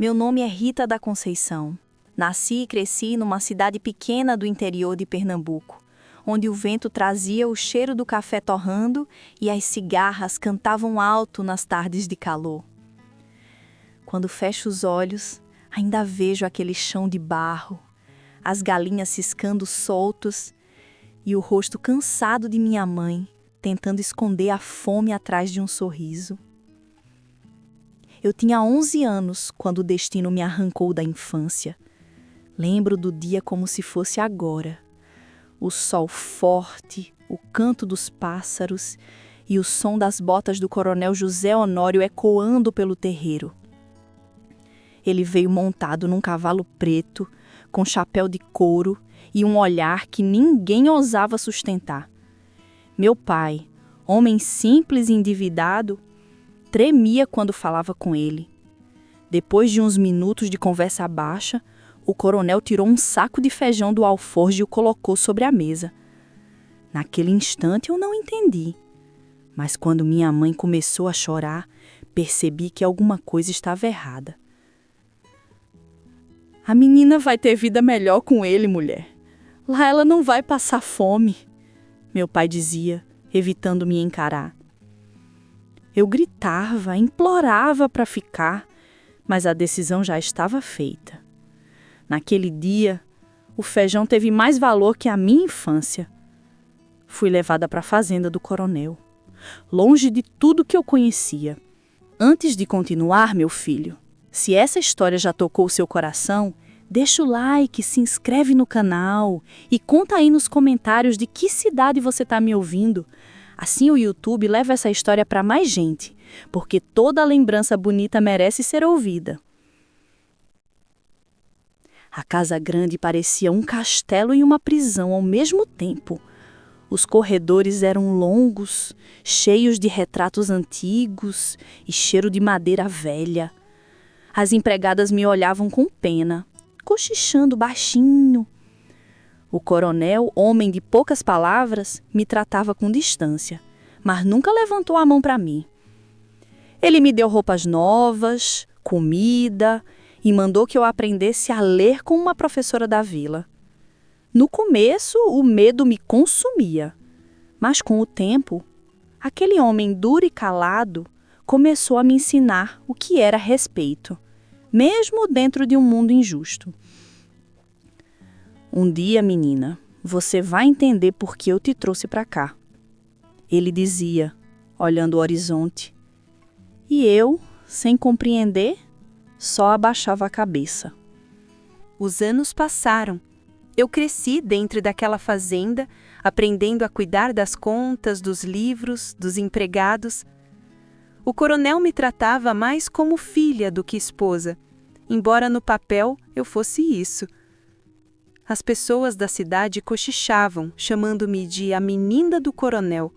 Meu nome é Rita da Conceição. Nasci e cresci numa cidade pequena do interior de Pernambuco, onde o vento trazia o cheiro do café torrando e as cigarras cantavam alto nas tardes de calor. Quando fecho os olhos, ainda vejo aquele chão de barro, as galinhas ciscando soltos e o rosto cansado de minha mãe, tentando esconder a fome atrás de um sorriso. Eu tinha 11 anos quando o destino me arrancou da infância. Lembro do dia como se fosse agora. O sol forte, o canto dos pássaros e o som das botas do coronel José Honório ecoando pelo terreiro. Ele veio montado num cavalo preto, com chapéu de couro e um olhar que ninguém ousava sustentar. Meu pai, homem simples e endividado, tremia quando falava com ele. Depois de uns minutos de conversa baixa, o coronel tirou um saco de feijão do alforje e o colocou sobre a mesa. Naquele instante eu não entendi, mas quando minha mãe começou a chorar, percebi que alguma coisa estava errada. A menina vai ter vida melhor com ele, mulher. Lá ela não vai passar fome, meu pai dizia, evitando me encarar. Eu gritava, implorava para ficar, mas a decisão já estava feita. Naquele dia, o feijão teve mais valor que a minha infância. Fui levada para a fazenda do coronel, longe de tudo que eu conhecia. Antes de continuar, meu filho, se essa história já tocou o seu coração, deixa o like, se inscreve no canal e conta aí nos comentários de que cidade você está me ouvindo. Assim o YouTube leva essa história para mais gente, porque toda lembrança bonita merece ser ouvida. A casa grande parecia um castelo e uma prisão ao mesmo tempo. Os corredores eram longos, cheios de retratos antigos e cheiro de madeira velha. As empregadas me olhavam com pena, cochichando baixinho. O coronel, homem de poucas palavras, me tratava com distância, mas nunca levantou a mão para mim. Ele me deu roupas novas, comida e mandou que eu aprendesse a ler com uma professora da vila. No começo, o medo me consumia, mas com o tempo, aquele homem duro e calado começou a me ensinar o que era respeito, mesmo dentro de um mundo injusto. Um dia, menina, você vai entender por que eu te trouxe para cá. Ele dizia, olhando o horizonte. E eu, sem compreender, só abaixava a cabeça. Os anos passaram. Eu cresci dentro daquela fazenda, aprendendo a cuidar das contas, dos livros, dos empregados. O coronel me tratava mais como filha do que esposa, embora no papel eu fosse isso. As pessoas da cidade cochichavam, chamando-me de a menina do coronel.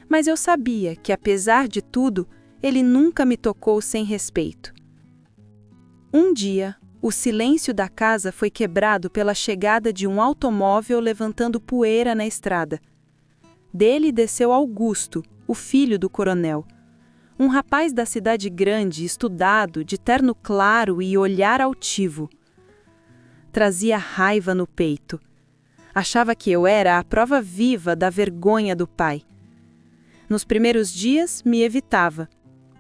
Mas eu sabia que, apesar de tudo, ele nunca me tocou sem respeito. Um dia, o silêncio da casa foi quebrado pela chegada de um automóvel levantando poeira na estrada. Dele desceu Augusto, o filho do coronel. Um rapaz da cidade grande, estudado, de terno claro e olhar altivo. Trazia raiva no peito. Achava que eu era a prova viva da vergonha do pai. Nos primeiros dias, me evitava.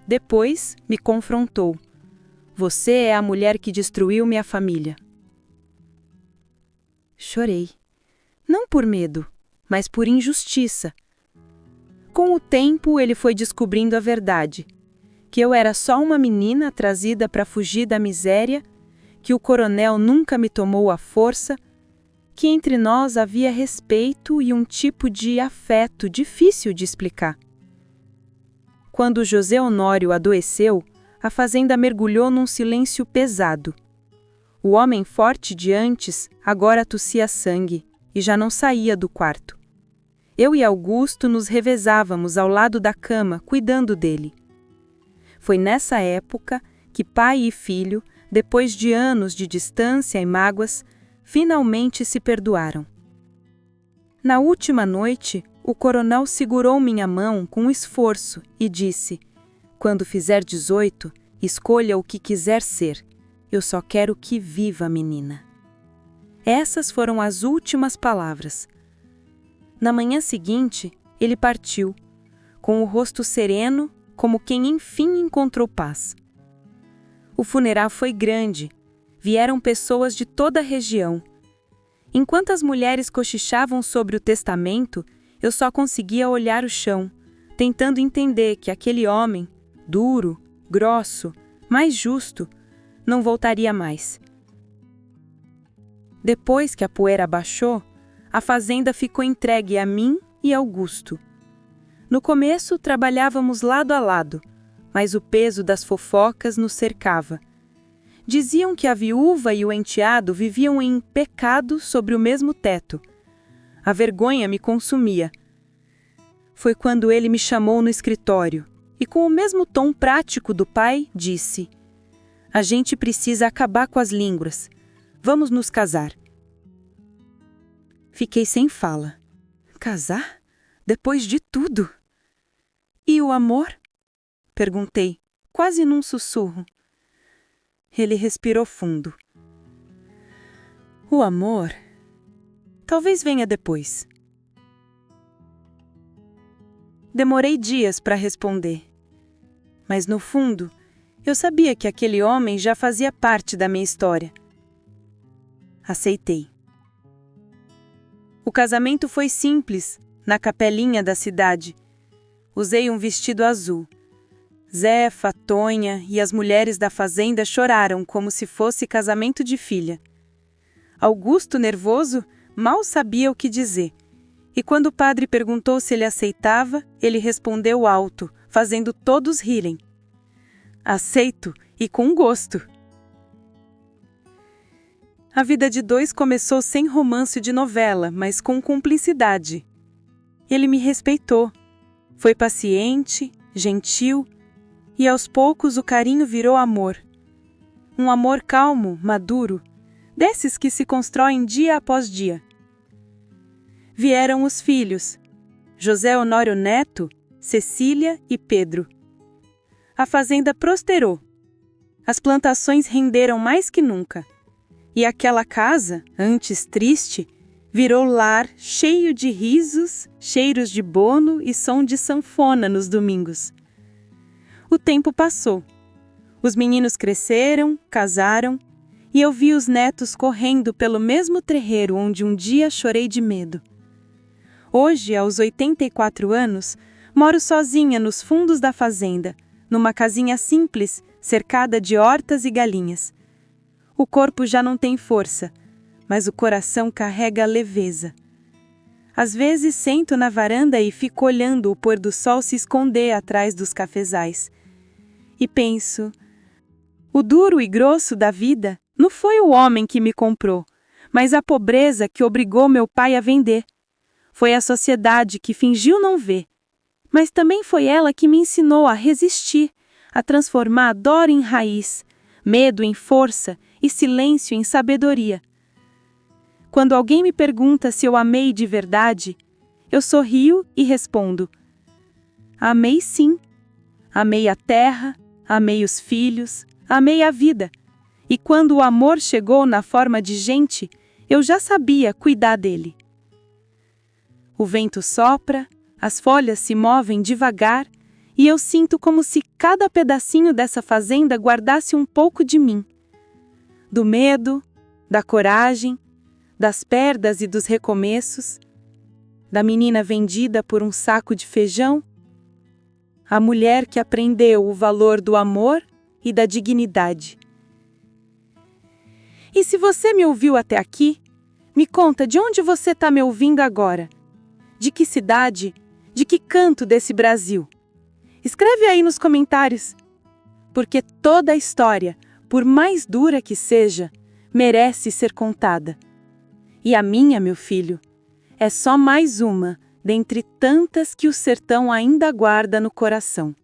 Depois, me confrontou. Você é a mulher que destruiu minha família. Chorei. Não por medo, mas por injustiça. Com o tempo, ele foi descobrindo a verdade. Que eu era só uma menina trazida para fugir da miséria, que o coronel nunca me tomou à força, que entre nós havia respeito e um tipo de afeto difícil de explicar. Quando José Honório adoeceu, a fazenda mergulhou num silêncio pesado. O homem forte de antes agora tossia sangue e já não saía do quarto. Eu e Augusto nos revezávamos ao lado da cama, cuidando dele. Foi nessa época que pai e filho, depois de anos de distância e mágoas, finalmente se perdoaram. Na última noite, o coronel segurou minha mão com esforço e disse: "Quando fizer 18, Escolha o que quiser ser. Eu só quero que viva, menina. Essas foram as últimas palavras. Na manhã seguinte, ele partiu, com o rosto sereno, como quem enfim encontrou paz. O funeral foi grande. Vieram pessoas de toda a região. Enquanto as mulheres cochichavam sobre o testamento, eu só conseguia olhar o chão, tentando entender que aquele homem, duro, grosso, mais justo, não voltaria mais. Depois que a poeira baixou, a fazenda ficou entregue a mim e Augusto. No começo, trabalhávamos lado a lado, mas o peso das fofocas nos cercava. Diziam que a viúva e o enteado viviam em pecado sobre o mesmo teto. A vergonha me consumia. Foi quando ele me chamou no escritório e, com o mesmo tom prático do pai, disse: "A gente precisa acabar com as línguas. Vamos nos casar." Fiquei sem fala. Casar? Depois de tudo? E o amor? Perguntei, quase num sussurro. Ele respirou fundo. O amor? Talvez venha depois. Demorei dias para responder. Mas no fundo, eu sabia que aquele homem já fazia parte da minha história. Aceitei. O casamento foi simples, na capelinha da cidade. Usei um vestido azul. Zefa, Tonha e as mulheres da fazenda choraram como se fosse casamento de filha. Augusto, nervoso, mal sabia o que dizer. E quando o padre perguntou se ele aceitava, ele respondeu alto, fazendo todos rirem. Aceito, e com gosto. A vida de dois começou sem romance de novela, mas com cumplicidade. Ele me respeitou. Foi paciente, gentil, e aos poucos o carinho virou amor. Um amor calmo, maduro, desses que se constroem dia após dia. Vieram os filhos, José Honório Neto, Cecília e Pedro. A fazenda prosperou. As plantações renderam mais que nunca. E aquela casa, antes triste, virou lar cheio de risos, cheiros de bono e som de sanfona nos domingos. O tempo passou. Os meninos cresceram, casaram, e eu vi os netos correndo pelo mesmo terreiro onde um dia chorei de medo. Hoje, aos 84 anos, moro sozinha nos fundos da fazenda, numa casinha simples, cercada de hortas e galinhas. O corpo já não tem força, mas o coração carrega leveza. Às vezes sento na varanda e fico olhando o pôr do sol se esconder atrás dos cafezais. E penso, o duro e grosso da vida não foi o homem que me comprou, mas a pobreza que obrigou meu pai a vender. Foi a sociedade que fingiu não ver, mas também foi ela que me ensinou a resistir, a transformar a dor em raiz, medo em força e silêncio em sabedoria. Quando alguém me pergunta se eu amei de verdade, eu sorrio e respondo: amei sim. Amei a terra, amei os filhos, amei a vida. E quando o amor chegou na forma de gente, eu já sabia cuidar dele. O vento sopra, as folhas se movem devagar, e eu sinto como se cada pedacinho dessa fazenda guardasse um pouco de mim. Do medo, da coragem, das perdas e dos recomeços, da menina vendida por um saco de feijão, a mulher que aprendeu o valor do amor e da dignidade. E se você me ouviu até aqui, me conta de onde você está me ouvindo agora. De que cidade, de que canto desse Brasil? Escreve aí nos comentários. Porque toda a história, por mais dura que seja, merece ser contada. E a minha, meu filho, é só mais uma dentre tantas que o sertão ainda guarda no coração.